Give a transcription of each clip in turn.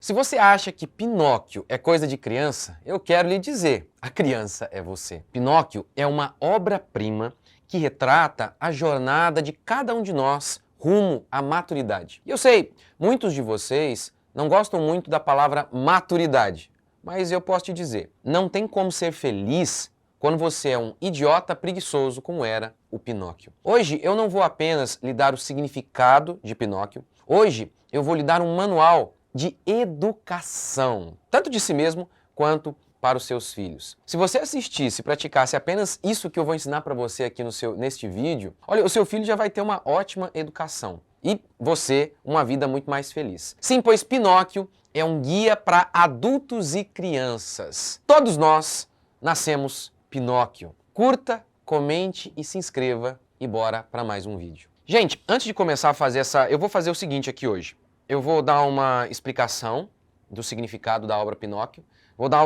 Se você acha que Pinóquio é coisa de criança, eu quero lhe dizer, a criança é você. Pinóquio é uma obra-prima que retrata a jornada de cada um de nós rumo à maturidade. E eu sei, muitos de vocês não gostam muito da palavra maturidade, mas eu posso te dizer, não tem como ser feliz quando você é um idiota preguiçoso como era o Pinóquio. Hoje eu não vou apenas lhe dar o significado de Pinóquio, hoje eu vou lhe dar um manual de educação, tanto de si mesmo quanto para os seus filhos. Se você assistisse e praticasse apenas isso que eu vou ensinar para você aqui neste vídeo, olha, o seu filho já vai ter uma ótima educação e você uma vida muito mais feliz. Sim, pois Pinóquio é um guia para adultos e crianças. Todos nós nascemos Pinóquio. Curta, comente e se inscreva e bora para mais um vídeo. Gente, antes de começar a fazer eu vou fazer o seguinte aqui hoje. Eu vou dar uma explicação do significado da obra Pinóquio, vou dar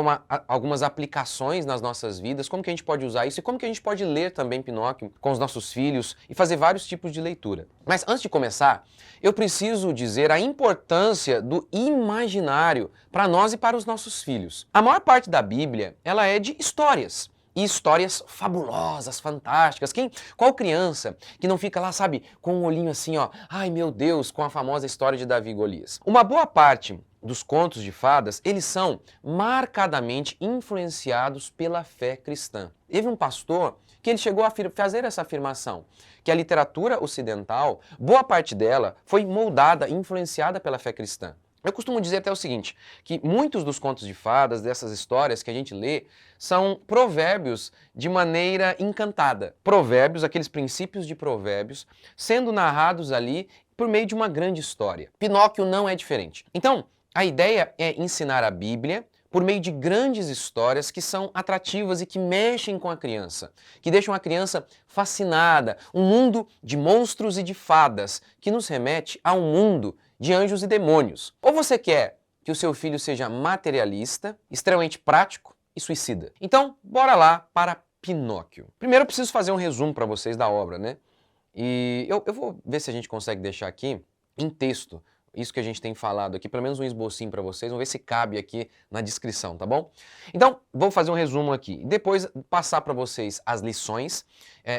algumas aplicações nas nossas vidas, como que a gente pode usar isso e como que a gente pode ler também Pinóquio com os nossos filhos e fazer vários tipos de leitura. Mas antes de começar, eu preciso dizer a importância do imaginário para nós e para os nossos filhos. A maior parte da Bíblia, ela é de histórias. E histórias fabulosas, fantásticas. Qual criança que não fica lá, sabe, com um olhinho assim, ó, ai meu Deus, com a famosa história de Davi e Golias? Uma boa parte dos contos de fadas, eles são marcadamente influenciados pela fé cristã. Teve um pastor que ele chegou a fazer essa afirmação, que a literatura ocidental, boa parte dela foi moldada, influenciada pela fé cristã. Eu costumo dizer até o seguinte, que muitos dos contos de fadas, dessas histórias que a gente lê, são provérbios de maneira encantada. Provérbios, aqueles princípios de provérbios, sendo narrados ali por meio de uma grande história. Pinóquio não é diferente. Então, a ideia é ensinar a Bíblia por meio de grandes histórias que são atrativas e que mexem com a criança, que deixam a criança fascinada. Um mundo de monstros e de fadas que nos remete a um mundo de anjos e demônios. Ou você quer que o seu filho seja materialista, extremamente prático e suicida? Então, bora lá para Pinóquio. Primeiro eu preciso fazer um resumo para vocês da obra, né? E eu vou ver se a gente consegue deixar aqui em texto isso que a gente tem falado aqui, pelo menos um esbocinho para vocês, vamos ver se cabe aqui na descrição, tá bom? Então, vou fazer um resumo aqui, depois passar para vocês as lições,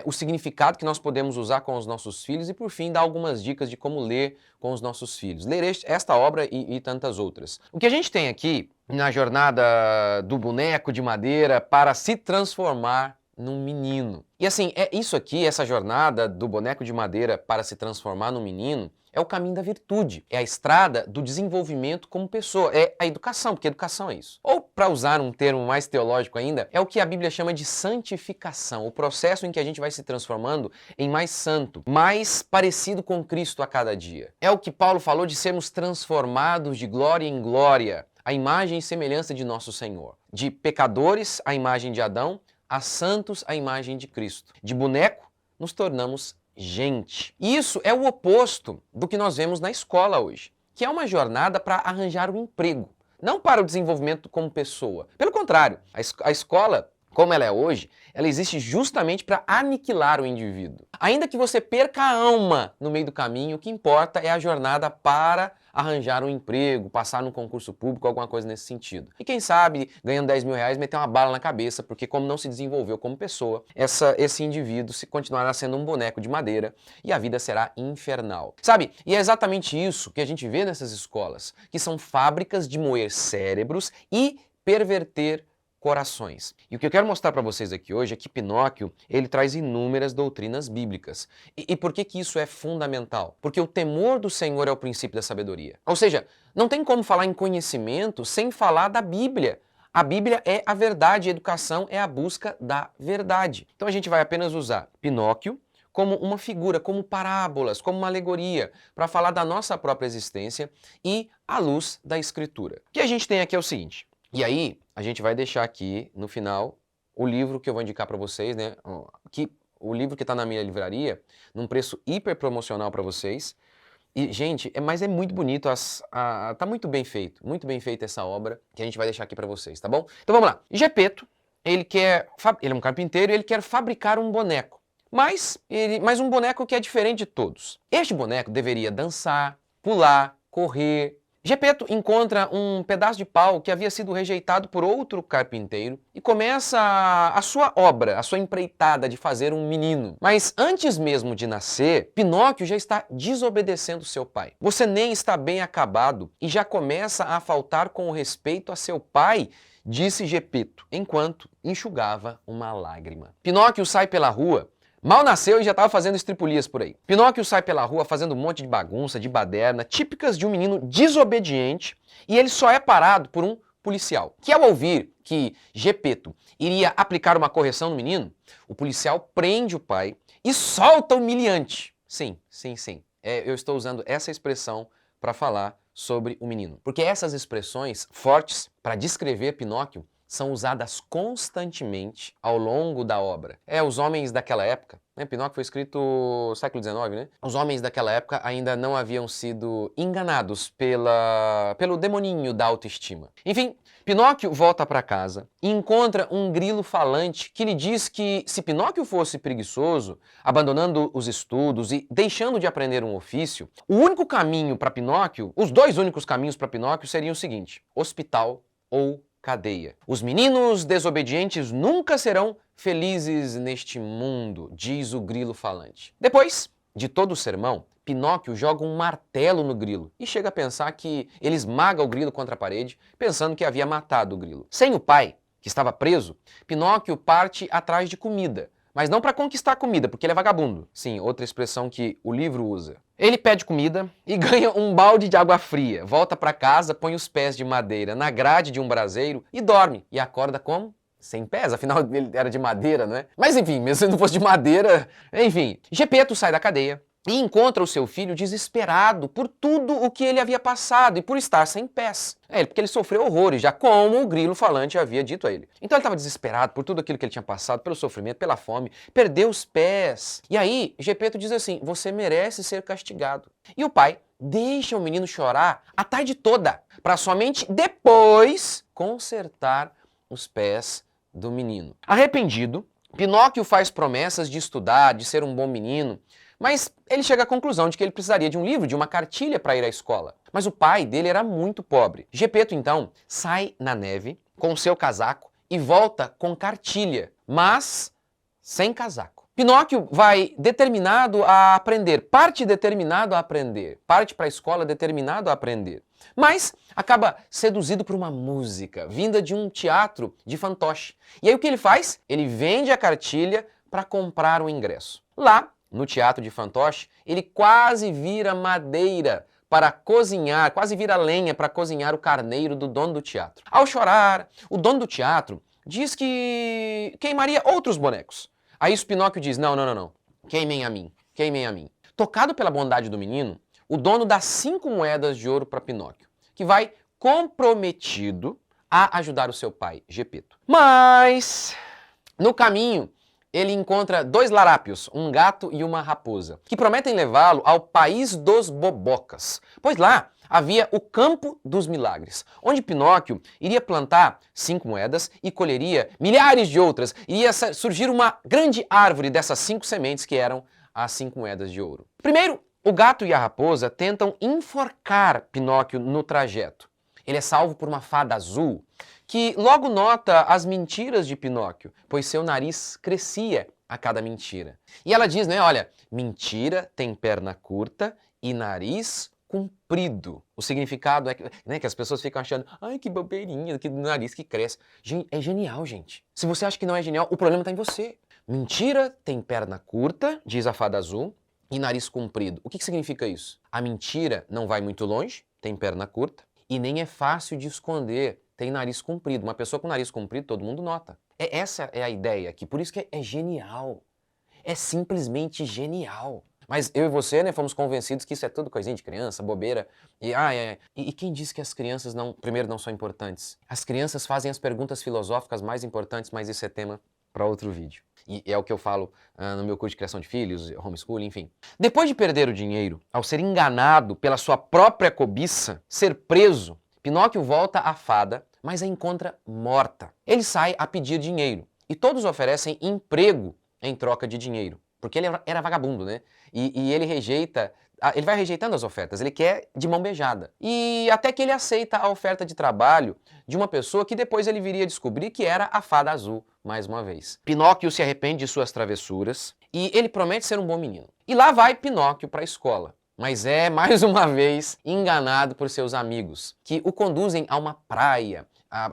o significado que nós podemos usar com os nossos filhos e, por fim, dar algumas dicas de como ler com os nossos filhos. Ler esta obra e tantas outras. O que a gente tem aqui na jornada do boneco de madeira para se transformar num menino. E assim, isso aqui, essa jornada do boneco de madeira para se transformar num menino, é o caminho da virtude, é a estrada do desenvolvimento como pessoa, é a educação, porque educação é isso. Ou, para usar um termo mais teológico ainda, é o que a Bíblia chama de santificação, o processo em que a gente vai se transformando em mais santo, mais parecido com Cristo a cada dia. É o que Paulo falou de sermos transformados de glória em glória, a imagem e semelhança de nosso Senhor. De pecadores, a imagem de Adão, a santos, a imagem de Cristo. De boneco, nos tornamos gente. Isso é o oposto do que nós vemos na escola hoje, que é uma jornada para arranjar um emprego, não para o desenvolvimento como pessoa. Pelo contrário, a escola, como ela é hoje, ela existe justamente para aniquilar o indivíduo. Ainda que você perca a alma no meio do caminho, o que importa é a jornada para arranjar um emprego, passar num concurso público, alguma coisa nesse sentido. E quem sabe, ganhando 10 mil reais, meter uma bala na cabeça, porque como não se desenvolveu como pessoa, esse indivíduo se continuará sendo um boneco de madeira e a vida será infernal. Sabe, e é exatamente isso que a gente vê nessas escolas, que são fábricas de moer cérebros e perverter corações. E o que eu quero mostrar para vocês aqui hoje é que Pinóquio, ele traz inúmeras doutrinas bíblicas. E por que isso é fundamental? Porque o temor do Senhor é o princípio da sabedoria. Ou seja, não tem como falar em conhecimento sem falar da Bíblia. A Bíblia é a verdade, a educação é a busca da verdade. Então a gente vai apenas usar Pinóquio como uma figura, como parábolas, como uma alegoria, para falar da nossa própria existência e à luz da Escritura. O que a gente tem aqui é o seguinte, e aí a gente vai deixar aqui no final o livro que eu vou indicar para vocês, né? O livro que está na minha livraria, num preço hiper promocional para vocês. E, gente, mas é muito bonito, tá muito bem feita essa obra que a gente vai deixar aqui para vocês, tá bom? Então vamos lá. Gepeto, ele é um carpinteiro e ele quer fabricar um boneco. Mas um boneco que é diferente de todos. Este boneco deveria dançar, pular, correr, Gepeto encontra um pedaço de pau que havia sido rejeitado por outro carpinteiro e começa a sua obra, a sua empreitada de fazer um menino. Mas antes mesmo de nascer, Pinóquio já está desobedecendo seu pai. Você nem está bem acabado e já começa a faltar com respeito a seu pai, disse Gepeto, enquanto enxugava uma lágrima. Pinóquio sai pela rua. Mal nasceu e já estava fazendo estripulias por aí. Pinóquio sai pela rua fazendo um monte de bagunça, de baderna, típicas de um menino desobediente, e ele só é parado por um policial, que ao ouvir que Gepeto iria aplicar uma correção no menino, o policial prende o pai e solta o humilhante. Sim. Eu estou usando essa expressão para falar sobre o menino. Porque essas expressões fortes para descrever Pinóquio são usadas constantemente ao longo da obra. Os homens daquela época, Pinóquio foi escrito no século XIX, né? Os homens daquela época ainda não haviam sido enganados pelo demoninho da autoestima. Enfim, Pinóquio volta para casa e encontra um grilo falante que lhe diz que se Pinóquio fosse preguiçoso, abandonando os estudos e deixando de aprender um ofício, o único caminho para Pinóquio, os dois únicos caminhos para Pinóquio seriam o seguinte: hospital ou cadeia. Os meninos desobedientes nunca serão felizes neste mundo, diz o grilo falante. Depois de todo o sermão, Pinóquio joga um martelo no grilo e chega a pensar que ele esmaga o grilo contra a parede, pensando que havia matado o grilo. Sem o pai, que estava preso, Pinóquio parte atrás de comida, mas não para conquistar comida, porque ele é vagabundo. Sim, outra expressão que o livro usa. Ele pede comida e ganha um balde de água fria, volta para casa, põe os pés de madeira na grade de um braseiro e dorme. E acorda como? Sem pés, afinal ele era de madeira, não é? Mas enfim, mesmo se não fosse de madeira, enfim. Gepeto sai da cadeia e encontra o seu filho desesperado por tudo o que ele havia passado e por estar sem pés. Porque ele sofreu horrores, já como o grilo falante havia dito a ele. Então ele estava desesperado por tudo aquilo que ele tinha passado, pelo sofrimento, pela fome, perdeu os pés. E aí, Gepeto diz assim: você merece ser castigado. E o pai deixa o menino chorar a tarde toda, para somente depois consertar os pés do menino. Arrependido, Pinóquio faz promessas de estudar, de ser um bom menino, mas ele chega à conclusão de que ele precisaria de um livro, de uma cartilha para ir à escola. Mas o pai dele era muito pobre. Gepeto, então, sai na neve com seu casaco e volta com cartilha, mas sem casaco. Pinóquio vai determinado a aprender, parte determinado a aprender, parte para a escola determinado a aprender. Mas acaba seduzido por uma música vinda de um teatro de fantoche. E aí o que ele faz? Ele vende a cartilha para comprar o ingresso. Lá, no teatro de fantoche, ele quase vira madeira para cozinhar, quase vira lenha para cozinhar o carneiro do dono do teatro. Ao chorar, o dono do teatro diz que queimaria outros bonecos. Aí o Pinóquio diz: não, queimem a mim. Tocado pela bondade do menino, o dono dá 5 moedas de ouro para Pinóquio, que vai comprometido a ajudar o seu pai, Gepeto. Mas, no caminho, ele encontra 2 larápios, um gato e uma raposa, que prometem levá-lo ao país dos bobocas, pois lá havia o Campo dos Milagres, onde Pinóquio iria plantar 5 moedas e colheria milhares de outras. Iria surgir uma grande árvore dessas 5 sementes que eram as 5 moedas de ouro. Primeiro, o gato e a raposa tentam enforcar Pinóquio no trajeto. Ele é salvo por uma fada azul, que logo nota as mentiras de Pinóquio, pois seu nariz crescia a cada mentira. E ela diz, olha, mentira tem perna curta e nariz comprido. O significado é que as pessoas ficam achando, ai, que bobeirinha, que nariz que cresce. É genial, gente. Se você acha que não é genial, o problema está em você. Mentira tem perna curta, diz a fada azul, e nariz comprido. O que significa isso? A mentira não vai muito longe, tem perna curta, e nem é fácil de esconder, tem nariz comprido. Uma pessoa com nariz comprido, todo mundo nota. Essa é a ideia aqui, por isso que é genial. É simplesmente genial. Mas eu e você, fomos convencidos que isso é tudo coisinha de criança, bobeira. E quem disse que as crianças primeiro não são importantes? As crianças fazem as perguntas filosóficas mais importantes, mas isso é tema para outro vídeo. E é o que eu falo no meu curso de criação de filhos, homeschooling, enfim. Depois de perder o dinheiro, ao ser enganado pela sua própria cobiça, ser preso, Pinóquio volta à fada, mas a encontra morta. Ele sai a pedir dinheiro e todos oferecem emprego em troca de dinheiro, porque ele era vagabundo, E ele rejeita ele vai rejeitando as ofertas, ele quer de mão beijada. E até que ele aceita a oferta de trabalho de uma pessoa que depois ele viria a descobrir que era a fada azul, mais uma vez. Pinóquio se arrepende de suas travessuras e ele promete ser um bom menino. E lá vai Pinóquio para a escola. Mas é, mais uma vez, enganado por seus amigos, que o conduzem a uma praia,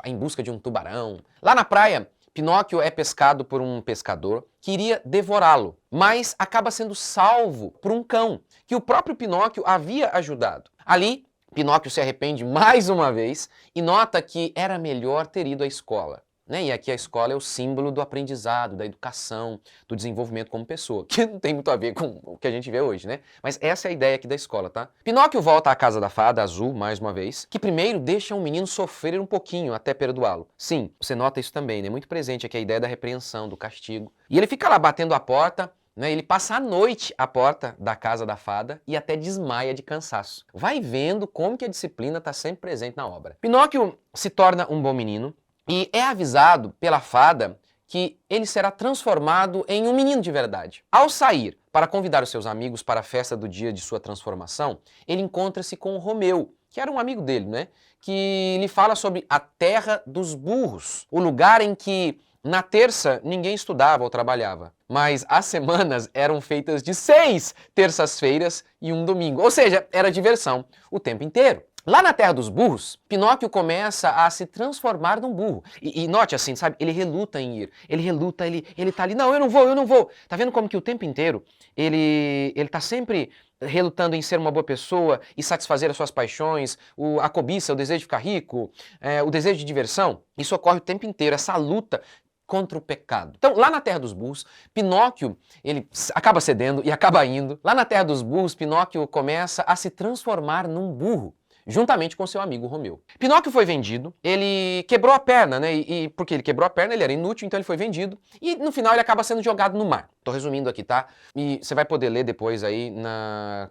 em busca de um tubarão. Lá na praia, Pinóquio é pescado por um pescador que iria devorá-lo, mas acaba sendo salvo por um cão, que o próprio Pinóquio havia ajudado. Ali, Pinóquio se arrepende mais uma vez e nota que era melhor ter ido à escola. E aqui a escola é o símbolo do aprendizado, da educação, do desenvolvimento como pessoa, que não tem muito a ver com o que a gente vê hoje, né? Mas essa é a ideia aqui da escola, tá? Pinóquio volta à casa da fada azul, mais uma vez, que primeiro deixa o menino sofrer um pouquinho até perdoá-lo. Sim, você nota isso também, né? Muito presente aqui a ideia da repreensão, do castigo. E ele fica lá batendo a porta, ele passa a noite à porta da casa da fada e até desmaia de cansaço. Vai vendo como que a disciplina está sempre presente na obra. Pinóquio se torna um bom menino, e é avisado pela fada que ele será transformado em um menino de verdade. Ao sair para convidar os seus amigos para a festa do dia de sua transformação, ele encontra-se com Romeu, que era um amigo dele, que lhe fala sobre a terra dos burros, o lugar em que na terça ninguém estudava ou trabalhava, mas as semanas eram feitas de 6 terças-feiras e um domingo, ou seja, era diversão o tempo inteiro. Lá na Terra dos Burros, Pinóquio começa a se transformar num burro. E note assim, sabe? Ele reluta em ir. Ele reluta, ele tá ali, não, eu não vou. Tá vendo como que o tempo inteiro ele tá sempre relutando em ser uma boa pessoa e satisfazer as suas paixões, a cobiça, o desejo de ficar rico, o desejo de diversão? Isso ocorre o tempo inteiro, essa luta contra o pecado. Então, lá na Terra dos Burros, Pinóquio, ele acaba cedendo e acaba indo. Lá na Terra dos Burros, Pinóquio começa a se transformar num burro, juntamente com seu amigo Romeu. Pinóquio foi vendido, ele quebrou a perna, e porque ele quebrou a perna, ele era inútil, então ele foi vendido, e no final ele acaba sendo jogado no mar. Tô resumindo aqui, tá? E você vai poder ler depois aí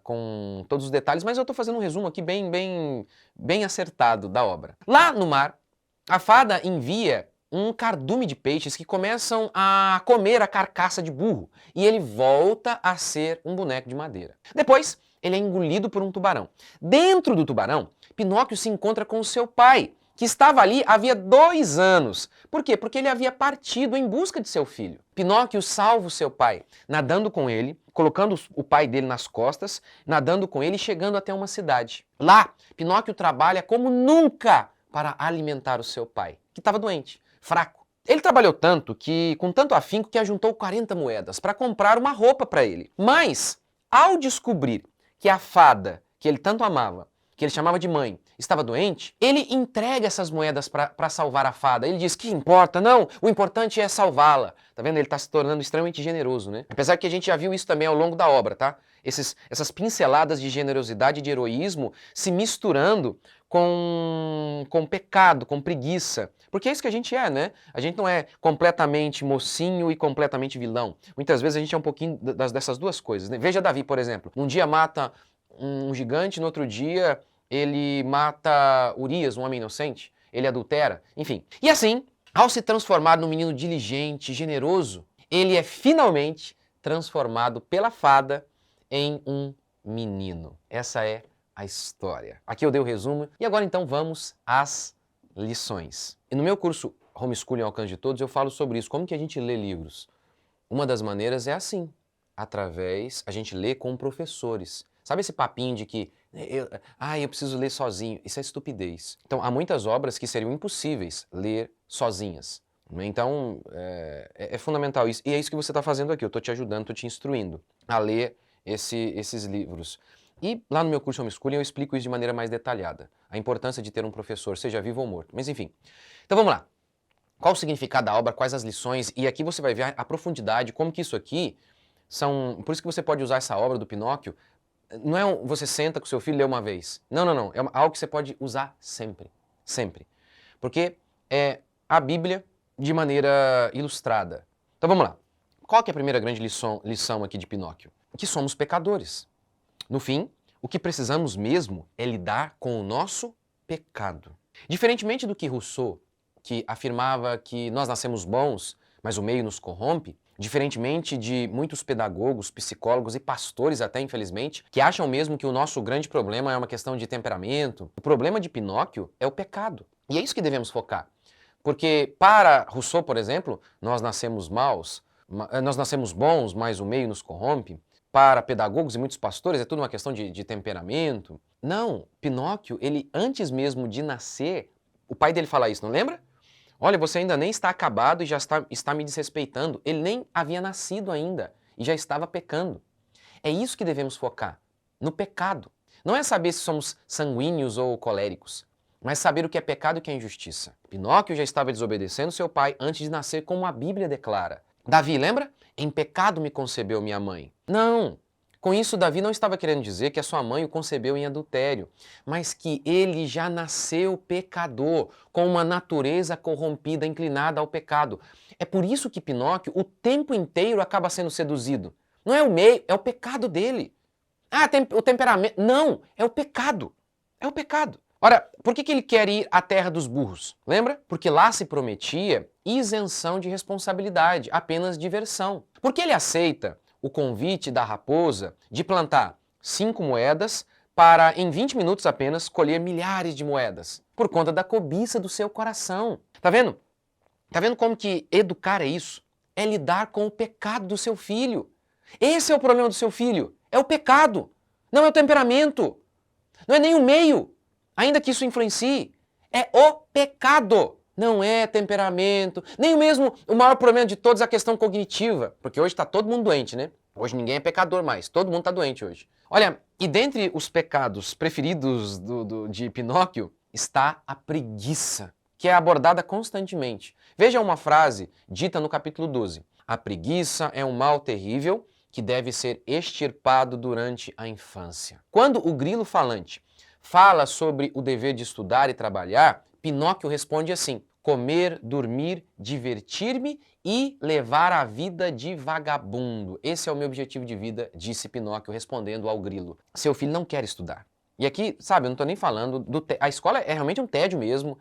com todos os detalhes, mas eu tô fazendo um resumo aqui bem acertado da obra. Lá no mar, a fada envia um cardume de peixes que começam a comer a carcaça de burro, e ele volta a ser um boneco de madeira. Depois, ele é engolido por um tubarão. Dentro do tubarão, Pinóquio se encontra com o seu pai, que estava ali havia 2 anos. Por quê? Porque ele havia partido em busca de seu filho. Pinóquio salva o seu pai, nadando com ele, colocando o pai dele nas costas, nadando com ele e chegando até uma cidade. Lá, Pinóquio trabalha como nunca para alimentar o seu pai, que estava doente, fraco. Ele trabalhou tanto, com tanto afinco, que ajuntou 40 moedas para comprar uma roupa para ele. Mas, ao descobrir que a fada, que ele tanto amava, que ele chamava de mãe, estava doente, ele entrega essas moedas para salvar a fada. Ele diz que importa, não, o importante é salvá-la. Tá vendo? Ele está se tornando extremamente generoso, né? Apesar que a gente já viu isso também ao longo da obra, tá? Essas pinceladas de generosidade e de heroísmo se misturando com pecado, com preguiça. Porque é isso que a gente é, né? A gente não é completamente mocinho e completamente vilão. Muitas vezes a gente é um pouquinho dessas duas coisas, né? Veja Davi, por exemplo. Um dia mata um gigante, no outro dia ele mata Urias, um homem inocente. Ele adultera, enfim. E assim, ao se transformar num menino diligente, generoso, ele é finalmente transformado pela fada em um menino. Essa é a história. Aqui eu dei o resumo e agora então vamos às lições. E no meu curso Homeschooling ao Alcance de Todos eu falo sobre isso, como que a gente lê livros. Uma das maneiras é assim, a gente lê com professores. Sabe esse papinho de que eu preciso ler sozinho? Isso é estupidez. Então há muitas obras que seriam impossíveis ler sozinhas. Então é fundamental isso. E é isso que você está fazendo aqui, eu estou te ajudando, estou te instruindo a ler esses livros. E lá no meu curso Homeschooling eu explico isso de maneira mais detalhada. A importância de ter um professor, seja vivo ou morto. Mas enfim. Então vamos lá. Qual o significado da obra, quais as lições? E aqui você vai ver a profundidade, como que isso aqui são... Por isso que você pode usar essa obra do Pinóquio. Não é você senta com seu filho e lê uma vez. Não. É algo que você pode usar sempre. Sempre. Porque é a Bíblia de maneira ilustrada. Então vamos lá. Qual que é a primeira grande lição aqui de Pinóquio? Que somos pecadores. No fim, o que precisamos mesmo é lidar com o nosso pecado. Diferentemente do que Rousseau, que afirmava que nós nascemos bons, mas o meio nos corrompe, Diferentemente de muitos pedagogos, psicólogos e pastores até, infelizmente, que acham mesmo que o nosso grande problema é uma questão de temperamento, o problema de Pinóquio é o pecado. E é isso que devemos focar. Porque para Rousseau, por exemplo, nós nascemos maus, nós nascemos bons, mas o meio nos corrompe. Para pedagogos e muitos pastores é tudo uma questão de temperamento. Não, Pinóquio, ele antes mesmo de nascer, o pai dele fala isso, não lembra? Olha, você ainda nem está acabado e já está me desrespeitando. Ele nem havia nascido ainda e já estava pecando. É isso que devemos focar, no pecado. Não é saber se somos sanguíneos ou coléricos, mas saber o que é pecado e o que é injustiça. Pinóquio já estava desobedecendo seu pai antes de nascer, como a Bíblia declara. Davi, lembra? Em pecado me concebeu minha mãe. Não! Com isso, Davi não estava querendo dizer que a sua mãe o concebeu em adultério, mas que ele já nasceu pecador, com uma natureza corrompida, inclinada ao pecado. É por isso que Pinóquio o tempo inteiro acaba sendo seduzido. Não é o meio, é o pecado dele. Ah, o temperamento. Não, é o pecado. É o pecado. Ora, por que ele quer ir à terra dos burros? Lembra? Porque lá se prometia isenção de responsabilidade, apenas diversão. Porque ele aceita o convite da raposa de plantar 5 moedas para, em 20 minutos apenas, colher milhares de moedas, por conta da cobiça do seu coração. Tá vendo? Tá vendo como que educar é isso? É lidar com o pecado do seu filho. Esse é o problema do seu filho. É o pecado. Não é o temperamento. Não é nem o meio. Ainda que isso influencie. É o pecado. Não é temperamento, nem mesmo o maior problema de todos é a questão cognitiva, porque hoje está todo mundo doente, né? Hoje ninguém é pecador mais, todo mundo está doente hoje. Olha, e dentre os pecados preferidos de Pinóquio está a preguiça, que é abordada constantemente. Veja uma frase dita no capítulo 12. A preguiça é um mal terrível que deve ser extirpado durante a infância. Quando o grilo falante fala sobre o dever de estudar e trabalhar, Pinóquio responde assim: comer, dormir, divertir-me e levar a vida de vagabundo. Esse é o meu objetivo de vida, disse Pinóquio respondendo ao grilo. Seu filho não quer estudar. E aqui, sabe, eu não estou nem falando a escola é realmente um tédio mesmo.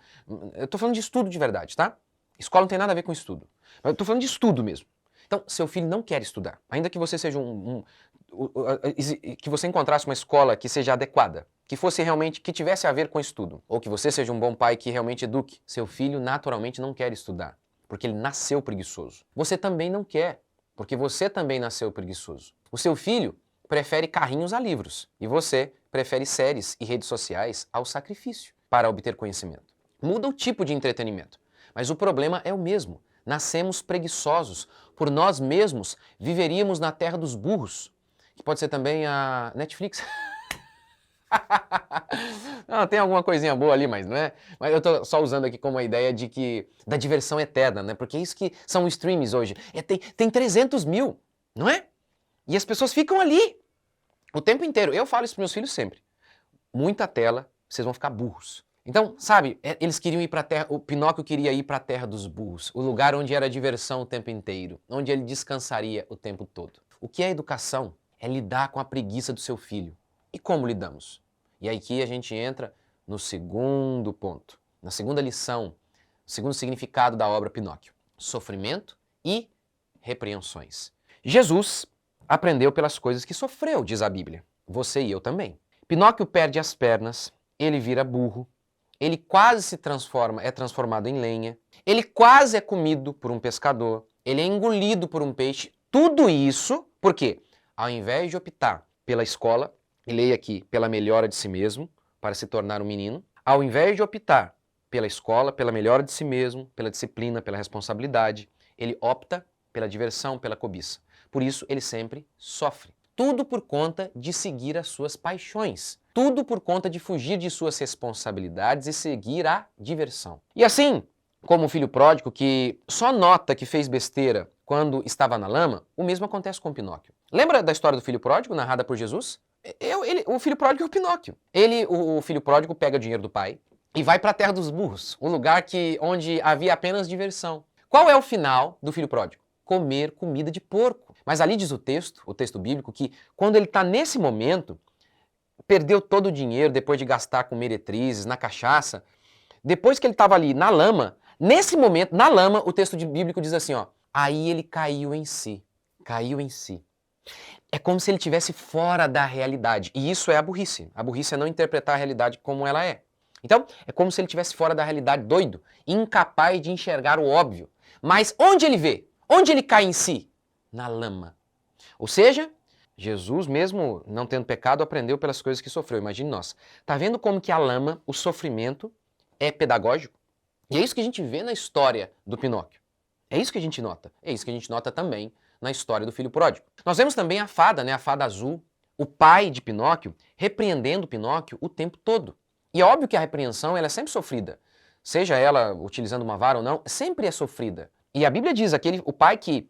Eu estou falando de estudo de verdade, tá? Escola não tem nada a ver com estudo. Eu estou falando de estudo mesmo. Então, seu filho não quer estudar. Ainda que você seja que você encontrasse uma escola que seja adequada, que fosse realmente, que tivesse a ver com estudo, ou que você seja um bom pai que realmente eduque, seu filho naturalmente não quer estudar, porque ele nasceu preguiçoso. Você também não quer, porque você também nasceu preguiçoso. O seu filho prefere carrinhos a livros, e você prefere séries e redes sociais ao sacrifício para obter conhecimento. Muda o tipo de entretenimento, mas o problema é o mesmo. Nascemos preguiçosos. Por nós mesmos, viveríamos na terra dos burros, que pode ser também a Netflix. Não, tem alguma coisinha boa ali, mas não é? Mas eu tô só usando aqui como a ideia de que da diversão eterna, né? Porque é isso que são os streams hoje. Tem 300 mil, não é? E as pessoas ficam ali o tempo inteiro. Eu falo isso para meus filhos sempre. Muita tela, vocês vão ficar burros. Então, sabe, eles queriam ir para a terra, o Pinóquio queria ir para a terra dos burros, o lugar onde era diversão o tempo inteiro, onde ele descansaria o tempo todo. O que é educação? É lidar com a preguiça do seu filho. E como lidamos? E aí aqui a gente entra no segundo ponto, na segunda lição, o segundo significado da obra Pinóquio: sofrimento e repreensões. Jesus aprendeu pelas coisas que sofreu, diz a Bíblia. Você e eu também. Pinóquio perde as pernas, ele vira burro, ele quase é transformado em lenha, ele quase é comido por um pescador, ele é engolido por um peixe. Tudo isso, por quê? Ao invés de optar pela escola, e leia aqui, pela melhora de si mesmo, para se tornar um menino, ao invés de optar pela escola, pela melhora de si mesmo, pela disciplina, pela responsabilidade, ele opta pela diversão, pela cobiça. Por isso, ele sempre sofre. Tudo por conta de seguir as suas paixões. Tudo por conta de fugir de suas responsabilidades e seguir a diversão. E assim, como o filho pródigo que só nota que fez besteira quando estava na lama, o mesmo acontece com Pinóquio. Lembra da história do filho pródigo narrada por Jesus? O filho pródigo é o Pinóquio. O filho pródigo pega o dinheiro do pai e vai para a terra dos burros, um lugar onde havia apenas diversão. Qual é o final do filho pródigo? Comer comida de porco. Mas ali diz o texto bíblico, que quando ele está nesse momento, perdeu todo o dinheiro depois de gastar com meretrizes, na cachaça, depois que ele estava ali na lama, nesse momento, na lama, o texto bíblico diz assim, ó, Aí ele caiu em si. Caiu em si. É como se ele estivesse fora da realidade. E isso é a burrice. A burrice é não interpretar a realidade como ela é. Então, é como se ele estivesse fora da realidade, doido, incapaz de enxergar o óbvio. Mas onde ele vê? Onde ele cai em si? Na lama. Ou seja, Jesus, mesmo não tendo pecado, aprendeu pelas coisas que sofreu. Imagine nós. Tá vendo como que a lama, o sofrimento, é pedagógico? E é isso que a gente vê na história do Pinóquio. É isso que a gente nota. É isso que a gente nota também na história do filho pródigo. Nós vemos também a fada, né, a fada azul, o pai de Pinóquio, repreendendo Pinóquio o tempo todo. E é óbvio que a repreensão ela é sempre sofrida. Seja ela utilizando uma vara ou não, sempre é sofrida. E a Bíblia diz, o pai que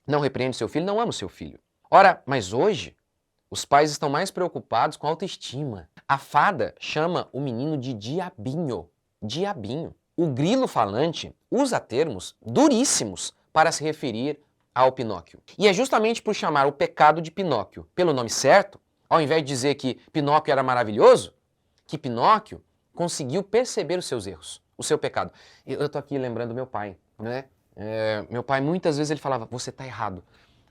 não repreende seu filho não ama o seu filho. Ora, mas hoje, os pais estão mais preocupados com a autoestima. A fada chama o menino de diabinho. Diabinho. O grilo falante usa termos duríssimos para se referir ao Pinóquio. E é justamente por chamar o pecado de Pinóquio pelo nome certo, ao invés de dizer que Pinóquio era maravilhoso, que Pinóquio conseguiu perceber os seus erros, o seu pecado. Eu tô aqui lembrando meu pai, né? Meu pai muitas vezes ele falava, você tá errado,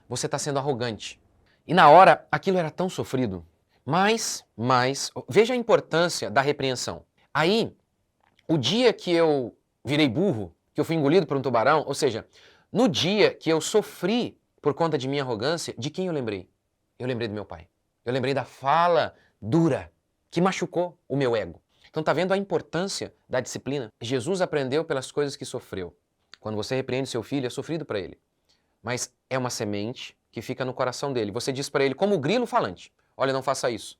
você tá sendo arrogante. E na hora, aquilo era tão sofrido. Mas, veja a importância da repreensão. Aí, o dia que eu virei burro, que eu fui engolido por um tubarão, ou seja, no dia que eu sofri por conta de minha arrogância, de quem eu lembrei? Eu lembrei do meu pai. Eu lembrei da fala dura que machucou o meu ego. Então tá vendo a importância da disciplina? Jesus aprendeu pelas coisas que sofreu. Quando você repreende seu filho, é sofrido para ele. Mas é uma semente que fica no coração dele. Você diz para ele, como o grilo falante, olha, não faça isso.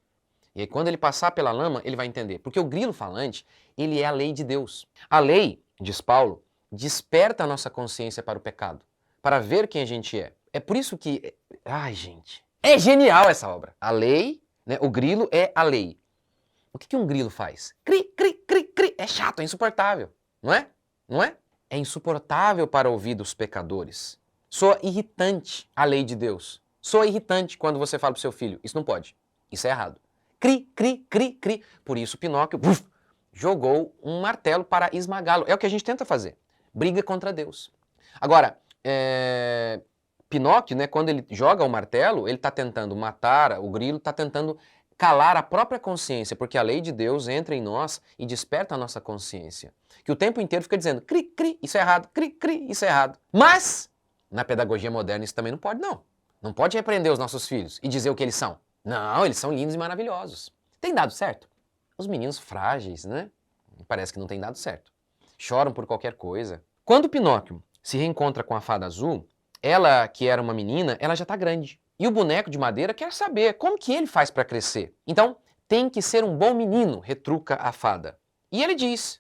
E aí quando ele passar pela lama, ele vai entender. Porque o grilo falante, ele é a lei de Deus. A lei, diz Paulo, desperta a nossa consciência para o pecado, para ver quem a gente é. É por isso que... Ai, gente, é genial essa obra. A lei, né, o grilo é a lei. O que um grilo faz? Cri, cri, cri, cri. É chato, é insuportável. Não é? Não é? É insuportável para ouvir dos pecadores. Soa irritante a lei de Deus. Soa irritante quando você fala pro seu filho, isso não pode, isso é errado. Cri, cri, cri, cri. Por isso Pinóquio jogou um martelo para esmagá-lo. É o que a gente tenta fazer. Briga contra Deus. Agora, Pinóquio, né, quando ele joga o martelo, ele está tentando matar o grilo, está tentando calar a própria consciência, porque a lei de Deus entra em nós e desperta a nossa consciência. Que o tempo inteiro fica dizendo, cri, cri, isso é errado, cri, cri, isso é errado. Mas, na pedagogia moderna, isso também não pode, não. Não pode repreender os nossos filhos e dizer o que eles são. Não, eles são lindos e maravilhosos. Tem dado certo? Os meninos frágeis, né? Parece que não tem dado certo. Choram por qualquer coisa. Quando Pinóquio se reencontra com a fada azul, ela, que era uma menina, ela já está grande. E o boneco de madeira quer saber como que ele faz para crescer. Então, tem que ser um bom menino, retruca a fada. E ele diz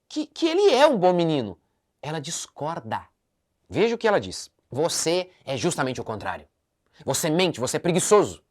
que ele é um bom menino. Ela discorda. Veja o que ela diz. Você é justamente o contrário. Você mente, você é preguiçoso.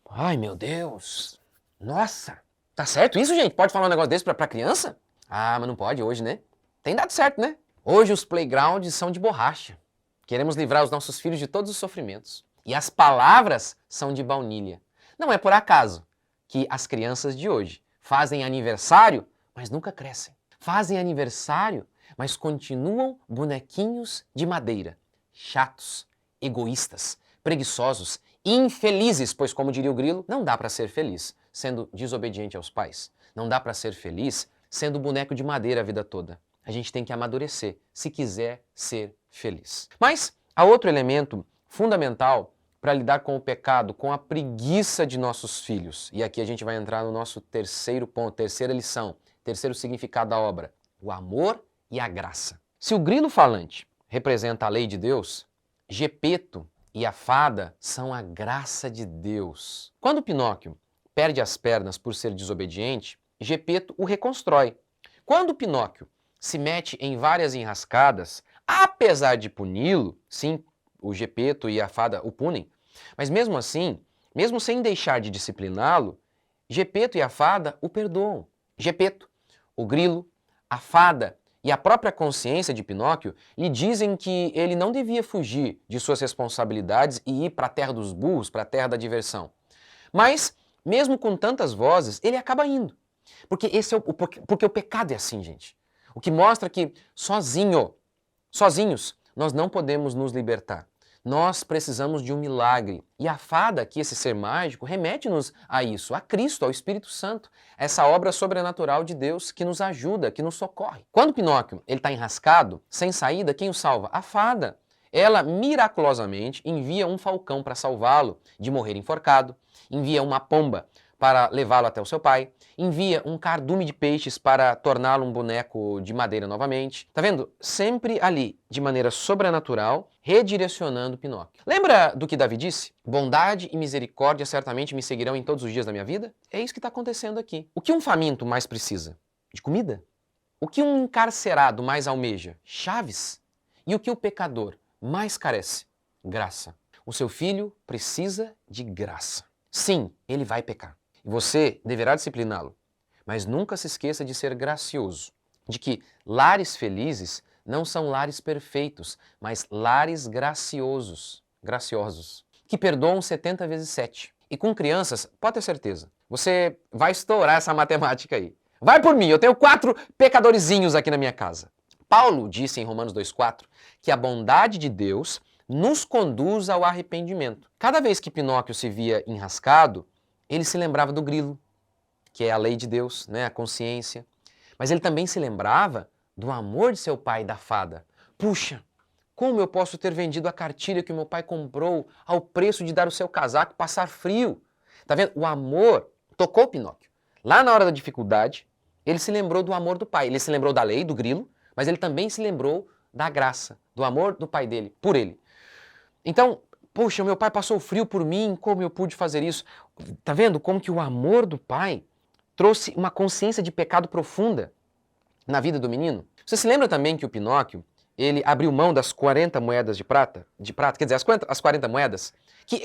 Ai, meu Deus. Nossa. Tá certo isso, gente? Pode falar um negócio desse pra criança? Ah, mas não pode hoje, né? Tem dado certo, né? Hoje os playgrounds são de borracha. Queremos livrar os nossos filhos de todos os sofrimentos. E as palavras são de baunilha. Não é por acaso que as crianças de hoje fazem aniversário, mas nunca crescem. Fazem aniversário, mas continuam bonequinhos de madeira. Chatos, egoístas, preguiçosos, infelizes, pois como diria o grilo, não dá para ser feliz sendo desobediente aos pais. Não dá para ser feliz sendo boneco de madeira a vida toda. A gente tem que amadurecer se quiser ser feliz. Mas há outro elemento fundamental para lidar com o pecado, com a preguiça de nossos filhos. E aqui a gente vai entrar no nosso terceiro ponto, terceira lição, terceiro significado da obra: o amor e a graça. Se o grilo falante representa a lei de Deus, Gepeto e a fada são a graça de Deus. Quando Pinóquio perde as pernas por ser desobediente, Gepeto o reconstrói. Quando Pinóquio se mete em várias enrascadas, apesar de puni-lo, sim, o Gepeto e a fada o punem, mas mesmo assim, mesmo sem deixar de discipliná-lo, Gepeto e a fada o perdoam. Gepeto, o grilo, a fada e a própria consciência de Pinóquio lhe dizem que ele não devia fugir de suas responsabilidades e ir para a terra dos burros, para a terra da diversão. Mas, mesmo com tantas vozes, ele acaba indo. Porque porque o pecado é assim, gente. O que mostra que sozinhos, nós não podemos nos libertar. Nós precisamos de um milagre. E a fada, aqui, esse ser mágico, remete-nos a isso, a Cristo, ao Espírito Santo, essa obra sobrenatural de Deus que nos ajuda, que nos socorre. Quando Pinóquio está enrascado, sem saída, quem o salva? A fada. Ela, miraculosamente, envia um falcão para salvá-lo de morrer enforcado, envia uma pomba para levá-lo até o seu pai, envia um cardume de peixes para torná-lo um boneco de madeira novamente. Tá vendo? Sempre ali, de maneira sobrenatural, redirecionando Pinóquio. Lembra do que Davi disse? Bondade e misericórdia certamente me seguirão em todos os dias da minha vida? É isso que está acontecendo aqui. O que um faminto mais precisa? De comida. O que um encarcerado mais almeja? Chaves. E o que o pecador mais carece? Graça. O seu filho precisa de graça. Sim, ele vai pecar. E você deverá discipliná-lo. Mas nunca se esqueça de ser gracioso. De que lares felizes não são lares perfeitos, mas lares graciosos. Que perdoam 70 vezes 7. E com crianças, pode ter certeza, você vai estourar essa matemática aí. Vai por mim, eu tenho 4 pecadorzinhos aqui na minha casa. Paulo disse em Romanos 2,4 que a bondade de Deus nos conduz ao arrependimento. Cada vez que Pinóquio se via enrascado, ele se lembrava do grilo, que é a lei de Deus, né, a consciência. Mas ele também se lembrava do amor de seu pai e da fada. Puxa, como eu posso ter vendido a cartilha que meu pai comprou ao preço de dar o seu casaco e passar frio? Tá vendo? O amor tocou Pinóquio. Lá na hora da dificuldade, ele se lembrou do amor do pai. Ele se lembrou da lei, do grilo, mas ele também se lembrou da graça, do amor do pai dele, por ele. Então, poxa, meu pai passou frio por mim, como eu pude fazer isso? Tá vendo como que o amor do pai trouxe uma consciência de pecado profunda na vida do menino? Você se lembra também que o Pinóquio, ele abriu mão das 40 moedas de prata, quer dizer, as 40 moedas,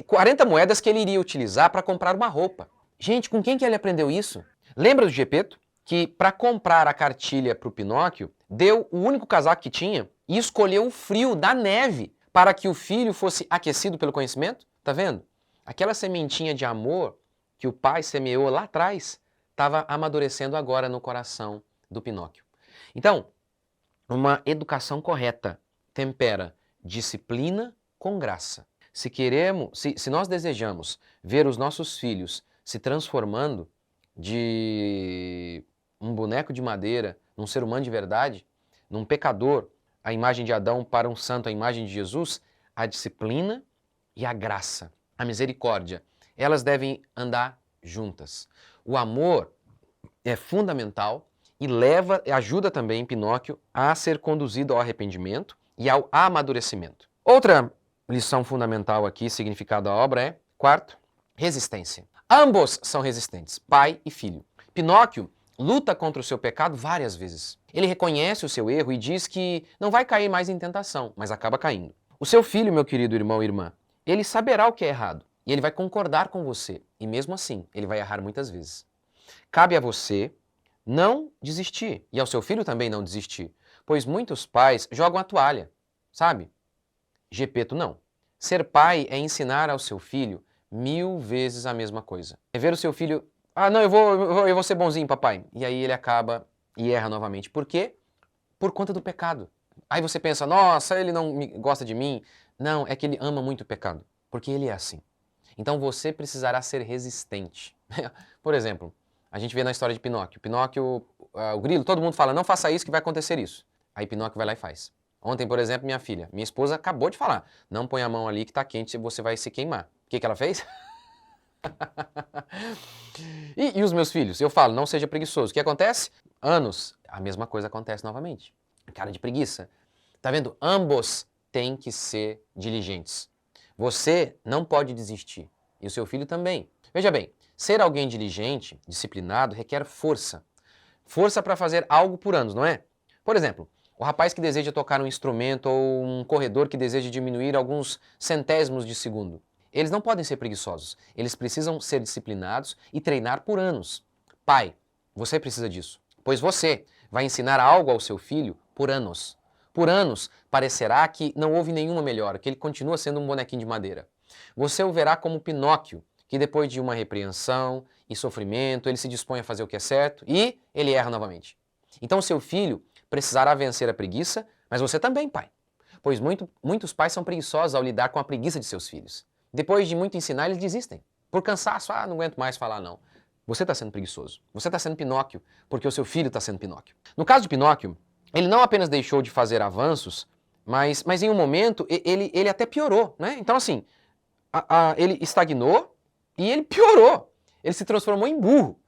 40 moedas que ele iria utilizar para comprar uma roupa. Gente, com quem que ele aprendeu isso? Lembra do Gepeto? Que para comprar a cartilha para o Pinóquio, deu o único casaco que tinha e escolheu o frio da neve para que o filho fosse aquecido pelo conhecimento? Tá vendo? Aquela sementinha de amor que o pai semeou lá atrás estava amadurecendo agora no coração do Pinóquio. Então, uma educação correta tempera disciplina com graça. Se nós desejamos ver os nossos filhos se transformando de um boneco de madeira num ser humano de verdade, num pecador, a imagem de Adão, para um santo, a imagem de Jesus, a disciplina e a graça, a misericórdia, elas devem andar juntas. O amor é fundamental e ajuda também Pinóquio a ser conduzido ao arrependimento e ao amadurecimento. Outra lição fundamental aqui, significado da obra, é, quarto, resistência. Ambos são resistentes, pai e filho. Pinóquio luta contra o seu pecado várias vezes. Ele reconhece o seu erro e diz que não vai cair mais em tentação, mas acaba caindo. O seu filho, meu querido irmão e irmã, ele saberá o que é errado e ele vai concordar com você. E mesmo assim, ele vai errar muitas vezes. Cabe a você não desistir e ao seu filho também não desistir, pois muitos pais jogam a toalha, sabe? Gepeto não. Ser pai é ensinar ao seu filho 1000 vezes a mesma coisa. É ver o seu filho, não, eu vou ser bonzinho, papai. E aí ele acaba e erra novamente. Por quê? Por conta do pecado. Aí você pensa, nossa, ele não gosta de mim. Não, é que ele ama muito o pecado, porque ele é assim. Então você precisará ser resistente. Por exemplo, a gente vê na história de Pinóquio. Pinóquio, o grilo, todo mundo fala, não faça isso que vai acontecer isso. Aí Pinóquio vai lá e faz. Ontem, por exemplo, minha esposa acabou de falar, não põe a mão ali que tá quente, você vai se queimar. O que ela fez? E os meus filhos? Eu falo, não seja preguiçoso. O que acontece? Anos, a mesma coisa acontece novamente. Cara de preguiça. Tá vendo? Ambos têm que ser diligentes. Você não pode desistir. E o seu filho também. Veja bem, ser alguém diligente, disciplinado, requer força. Força para fazer algo por anos, não é? Por exemplo, o rapaz que deseja tocar um instrumento ou um corredor que deseja diminuir alguns centésimos de segundo. Eles não podem ser preguiçosos. Eles precisam ser disciplinados e treinar por anos. Pai, você precisa disso, pois você vai ensinar algo ao seu filho por anos. Por anos, parecerá que não houve nenhuma melhora, que ele continua sendo um bonequinho de madeira. Você o verá como Pinóquio, que depois de uma repreensão e sofrimento, ele se dispõe a fazer o que é certo e ele erra novamente. Então seu filho precisará vencer a preguiça, mas você também, pai. pois muitos pais são preguiçosos ao lidar com a preguiça de seus filhos. Depois de muito ensinar, eles desistem. Por cansaço, não aguento mais falar não. Você está sendo preguiçoso. Você está sendo Pinóquio, porque o seu filho está sendo Pinóquio. No caso de Pinóquio, ele não apenas deixou de fazer avanços, mas em um momento ele até piorou, né? Então assim, ele estagnou e ele piorou. Ele se transformou em burro.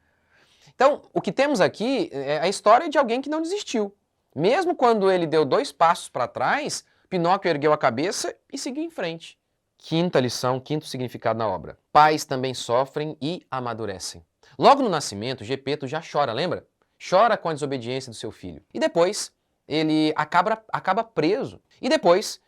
Então, o que temos aqui é a história de alguém que não desistiu. Mesmo quando ele deu 2 passos para trás, Pinóquio ergueu a cabeça e seguiu em frente. Quinta lição, quinto significado na obra. Pais também sofrem e amadurecem. Logo no nascimento, Gepeto já chora, lembra? Chora com a desobediência do seu filho. E depois, ele acaba preso. E depois,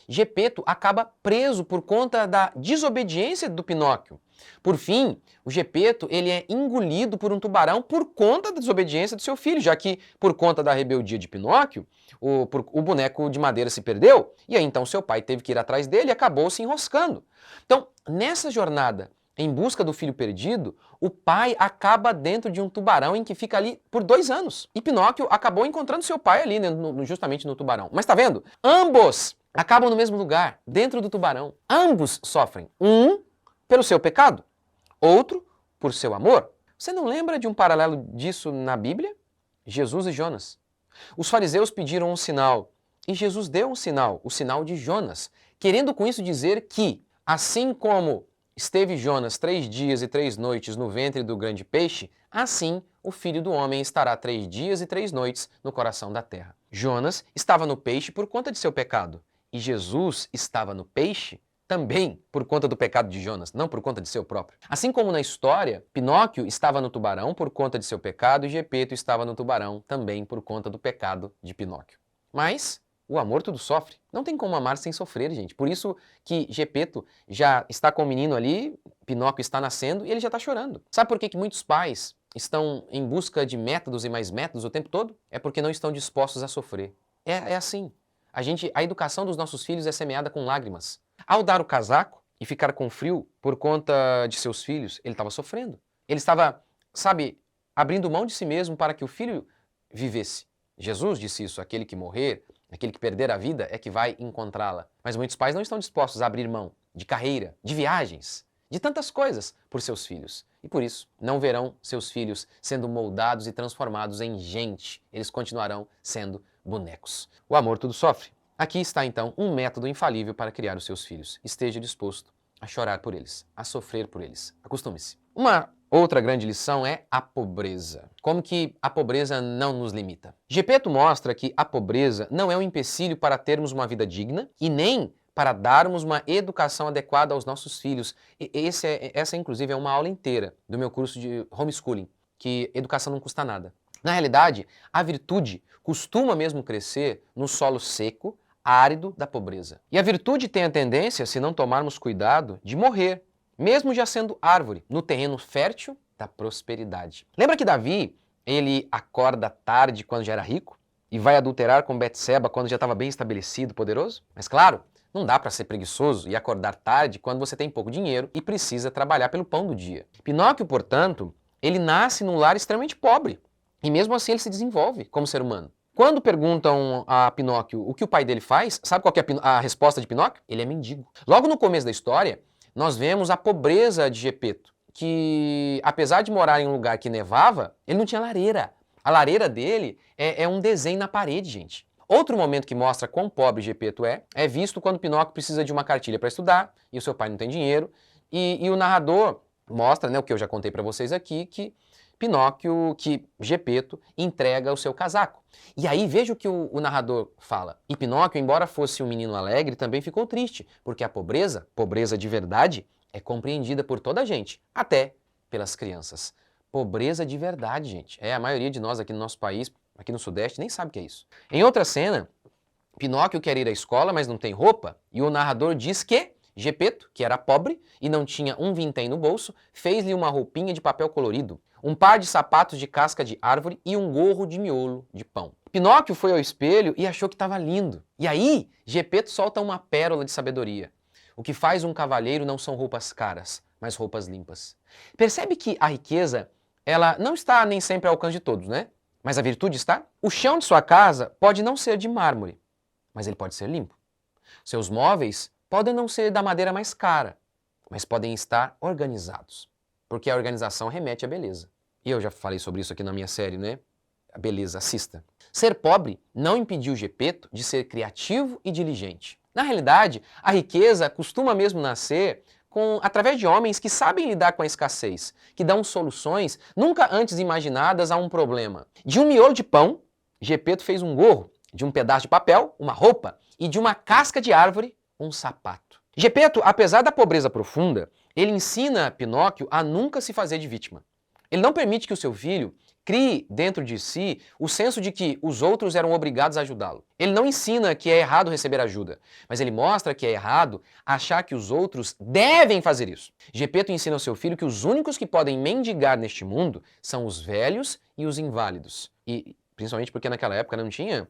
Gepeto acaba preso por conta da desobediência do Pinóquio. Por fim, o Gepeto ele é engolido por um tubarão por conta da desobediência do seu filho, já que, por conta da rebeldia de Pinóquio, o boneco de madeira se perdeu, e aí então seu pai teve que ir atrás dele e acabou se enroscando. Então, nessa jornada em busca do filho perdido, o pai acaba dentro de um tubarão em que fica ali por 2 anos. E Pinóquio acabou encontrando seu pai ali, né, justamente no tubarão. Mas tá vendo? Ambos acabam no mesmo lugar, dentro do tubarão. Ambos sofrem. Um pelo seu pecado, outro por seu amor. Você não lembra de um paralelo disso na Bíblia? Jesus e Jonas. Os fariseus pediram um sinal e Jesus deu um sinal, o sinal de Jonas, querendo com isso dizer que, assim como esteve Jonas 3 dias e 3 noites no ventre do grande peixe, assim o Filho do Homem estará 3 dias e 3 noites no coração da terra. Jonas estava no peixe por conta de seu pecado, e Jesus estava no peixe também por conta do pecado de Jonas, não por conta de seu próprio. Assim como na história, Pinóquio estava no tubarão por conta de seu pecado e Gepeto estava no tubarão também por conta do pecado de Pinóquio. Mas o amor tudo sofre. Não tem como amar sem sofrer, gente. Por isso que Gepeto já está com o menino ali, Pinóquio está nascendo e ele já está chorando. Sabe por que muitos pais estão em busca de métodos e mais métodos o tempo todo? É porque não estão dispostos a sofrer. É assim. A educação dos nossos filhos é semeada com lágrimas. Ao dar o casaco e ficar com frio por conta de seus filhos, ele estava sofrendo. Ele estava, abrindo mão de si mesmo para que o filho vivesse. Jesus disse isso, aquele que morrer, aquele que perder a vida é que vai encontrá-la. Mas muitos pais não estão dispostos a abrir mão de carreira, de viagens, de tantas coisas por seus filhos. E por isso, não verão seus filhos sendo moldados e transformados em gente. Eles continuarão sendo bonecos. O amor tudo sofre. Aqui está então um método infalível para criar os seus filhos. Esteja disposto a chorar por eles, a sofrer por eles. Acostume-se. Uma outra grande lição é a pobreza. Como que a pobreza não nos limita? Gepeto mostra que a pobreza não é um empecilho para termos uma vida digna e nem para darmos uma educação adequada aos nossos filhos. Essa, inclusive, é uma aula inteira do meu curso de homeschooling, que educação não custa nada. Na realidade, a virtude costuma mesmo crescer no solo seco, árido da pobreza. E a virtude tem a tendência, se não tomarmos cuidado, de morrer, mesmo já sendo árvore, no terreno fértil da prosperidade. Lembra que Davi, ele acorda tarde quando já era rico e vai adulterar com Betseba quando já estava bem estabelecido, poderoso? Mas claro, não dá para ser preguiçoso e acordar tarde quando você tem pouco dinheiro e precisa trabalhar pelo pão do dia. Pinóquio, portanto, ele nasce num lar extremamente pobre e mesmo assim ele se desenvolve como ser humano. Quando perguntam a Pinóquio o que o pai dele faz, sabe qual que é a resposta de Pinóquio? Ele é mendigo. Logo no começo da história, nós vemos a pobreza de Gepeto, que apesar de morar em um lugar que nevava, ele não tinha lareira. A lareira dele é um desenho na parede, gente. Outro momento que mostra quão pobre Gepeto é visto quando Pinóquio precisa de uma cartilha para estudar e o seu pai não tem dinheiro. E o narrador mostra, né, o que eu já contei para vocês aqui, que Gepeto entrega o seu casaco. E aí veja o que o narrador fala. E Pinóquio, embora fosse um menino alegre, também ficou triste, porque a pobreza de verdade, é compreendida por toda a gente, até pelas crianças. Pobreza de verdade, gente. A maioria de nós aqui no nosso país, aqui no Sudeste, nem sabe o que é isso. Em outra cena, Pinóquio quer ir à escola, mas não tem roupa, e o narrador diz que Gepeto, que era pobre e não tinha um vintém no bolso, fez-lhe uma roupinha de papel colorido, um par de sapatos de casca de árvore e um gorro de miolo de pão. Pinóquio foi ao espelho e achou que estava lindo. E aí, Gepeto solta uma pérola de sabedoria. O que faz um cavalheiro não são roupas caras, mas roupas limpas. Percebe que a riqueza, ela não está nem sempre ao alcance de todos, né? Mas a virtude está? O chão de sua casa pode não ser de mármore, mas ele pode ser limpo. Seus móveis podem não ser da madeira mais cara, mas podem estar organizados, porque a organização remete à beleza. E eu já falei sobre isso aqui na minha série, né? A beleza, assista. Ser pobre não impediu Gepeto de ser criativo e diligente. Na realidade, a riqueza costuma mesmo nascer através de homens que sabem lidar com a escassez, que dão soluções nunca antes imaginadas a um problema. De um miolo de pão, Gepeto fez um gorro, de um pedaço de papel, uma roupa, e de uma casca de árvore, um sapato. Gepeto, apesar da pobreza profunda, ele ensina Pinóquio a nunca se fazer de vítima. Ele não permite que o seu filho crie dentro de si o senso de que os outros eram obrigados a ajudá-lo. Ele não ensina que é errado receber ajuda, mas ele mostra que é errado achar que os outros devem fazer isso. Gepeto ensina ao seu filho que os únicos que podem mendigar neste mundo são os velhos e os inválidos. E principalmente porque naquela época não tinha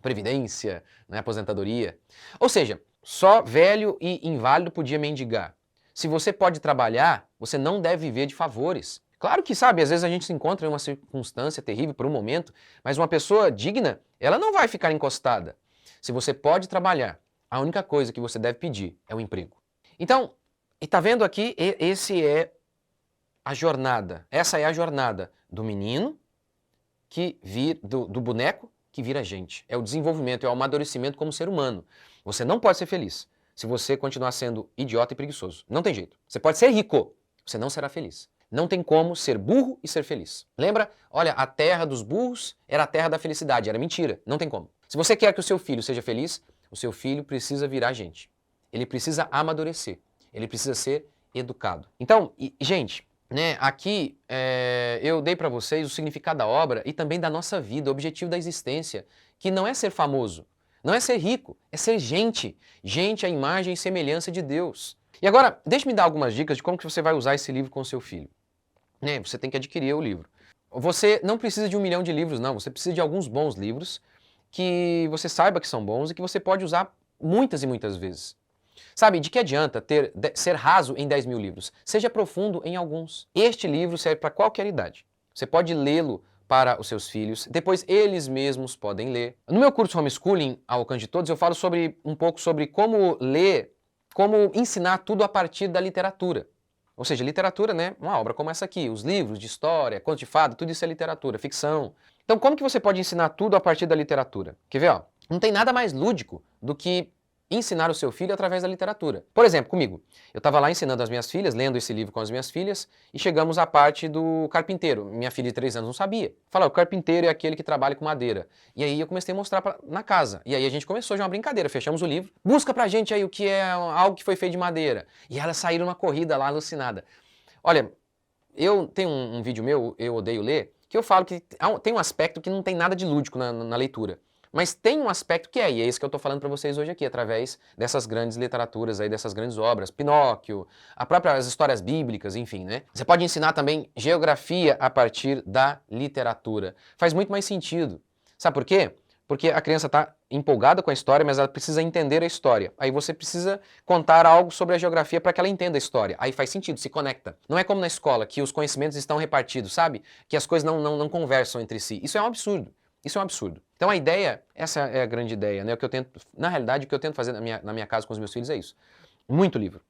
previdência, né, aposentadoria. Ou seja, só velho e inválido podia mendigar. Se você pode trabalhar, você não deve viver de favores. Claro que, sabe, às vezes a gente se encontra em uma circunstância terrível por um momento, mas uma pessoa digna, ela não vai ficar encostada. Se você pode trabalhar, a única coisa que você deve pedir é o emprego. Então, e tá vendo aqui, esse é a jornada. Essa é a jornada do menino do boneco que vira gente. É o desenvolvimento, é o amadurecimento como ser humano. Você não pode ser feliz se você continuar sendo idiota e preguiçoso. Não tem jeito. Você pode ser rico, você não será feliz. Não tem como ser burro e ser feliz. Lembra? Olha, a terra dos burros era a terra da felicidade. Era mentira. Não tem como. Se você quer que o seu filho seja feliz, o seu filho precisa virar gente. Ele precisa amadurecer. Ele precisa ser educado. Então, gente, né, aqui eu dei para vocês o significado da obra e também da nossa vida, o objetivo da existência, que não é ser famoso, não é ser rico, é ser gente. Gente à imagem e semelhança de Deus. E agora, deixe-me dar algumas dicas de como que você vai usar esse livro com o seu filho. Né, você tem que adquirir o livro. Você não precisa de 1 milhão de livros, não. Você precisa de alguns bons livros que você saiba que são bons e que você pode usar muitas e muitas vezes. Sabe, de que adianta ser raso em 10 mil livros? Seja profundo em alguns. Este livro serve para qualquer idade. Você pode lê-lo para os seus filhos, depois eles mesmos podem ler. No meu curso Homeschooling, ao Alcance de Todos, eu falo um pouco sobre como ler, como ensinar tudo a partir da literatura. Ou seja, literatura, né? Uma obra como essa aqui, os livros de história, conto de fada, tudo isso é literatura, ficção. Então, como que você pode ensinar tudo a partir da literatura? Quer ver, ó? Não tem nada mais lúdico do que ensinar o seu filho através da literatura. Por exemplo, comigo, eu estava lá ensinando as minhas filhas, lendo esse livro com as minhas filhas, e chegamos à parte do carpinteiro. Minha filha de 3 anos não sabia. Fala, o carpinteiro é aquele que trabalha com madeira. E aí eu comecei a mostrar na casa. E aí a gente começou já uma brincadeira, fechamos o livro. Busca pra gente aí o que é algo que foi feito de madeira. E elas saíram na corrida lá, alucinada. Olha, eu tenho um vídeo meu, Eu Odeio Ler, que eu falo que tem um aspecto que não tem nada de lúdico na leitura. Mas tem um aspecto que e é isso que eu estou falando para vocês hoje aqui, através dessas grandes literaturas aí, dessas grandes obras, Pinóquio, as histórias bíblicas, enfim, né? Você pode ensinar também geografia a partir da literatura. Faz muito mais sentido. Sabe por quê? Porque a criança está empolgada com a história, mas ela precisa entender a história. Aí você precisa contar algo sobre a geografia para que ela entenda a história. Aí faz sentido, se conecta. Não é como na escola, que os conhecimentos estão repartidos, sabe? Que as coisas não conversam entre si. Isso é um absurdo. Isso é um absurdo. Então a ideia, essa é a grande ideia, né? O que eu tento, na realidade, o que eu tento fazer na minha casa com os meus filhos é isso. Muito livro.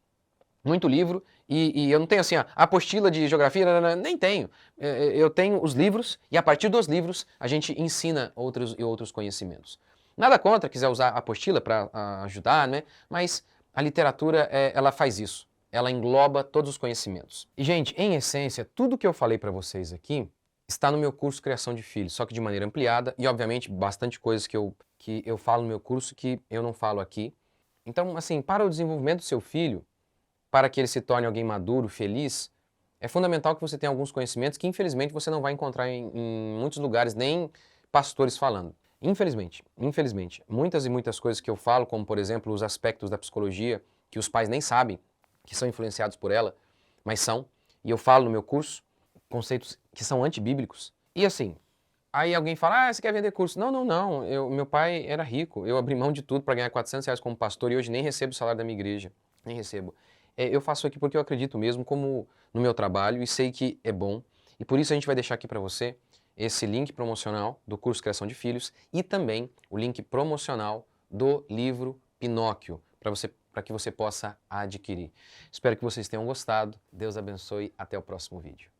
Muito livro, e eu não tenho assim, a apostila de geografia, nem tenho. Eu tenho os livros, e a partir dos livros a gente ensina outros conhecimentos. Nada contra, quiser usar a apostila para ajudar, né? Mas a literatura, ela faz isso. Ela engloba todos os conhecimentos. E, gente, em essência, tudo que eu falei para vocês aqui está no meu curso Criação de Filhos, só que de maneira ampliada e, obviamente, bastante coisas que eu falo no meu curso que eu não falo aqui. Então, assim, para o desenvolvimento do seu filho, para que ele se torne alguém maduro, feliz, é fundamental que você tenha alguns conhecimentos que, infelizmente, você não vai encontrar em muitos lugares, nem pastores falando. Infelizmente, infelizmente. Muitas e muitas coisas que eu falo, como, por exemplo, os aspectos da psicologia, que os pais nem sabem que são influenciados por ela, mas são, e eu falo no meu curso, conceitos que são antibíblicos. E assim, aí alguém fala, você quer vender curso? Não, não, não, meu pai era rico, eu abri mão de tudo para ganhar R$ 400 como pastor e hoje nem recebo o salário da minha igreja, nem recebo. Eu faço aqui porque eu acredito mesmo como no meu trabalho e sei que é bom. E por isso a gente vai deixar aqui para você esse link promocional do curso Criação de Filhos e também o link promocional do livro Pinóquio, para que você possa adquirir. Espero que vocês tenham gostado. Deus abençoe. Até o próximo vídeo.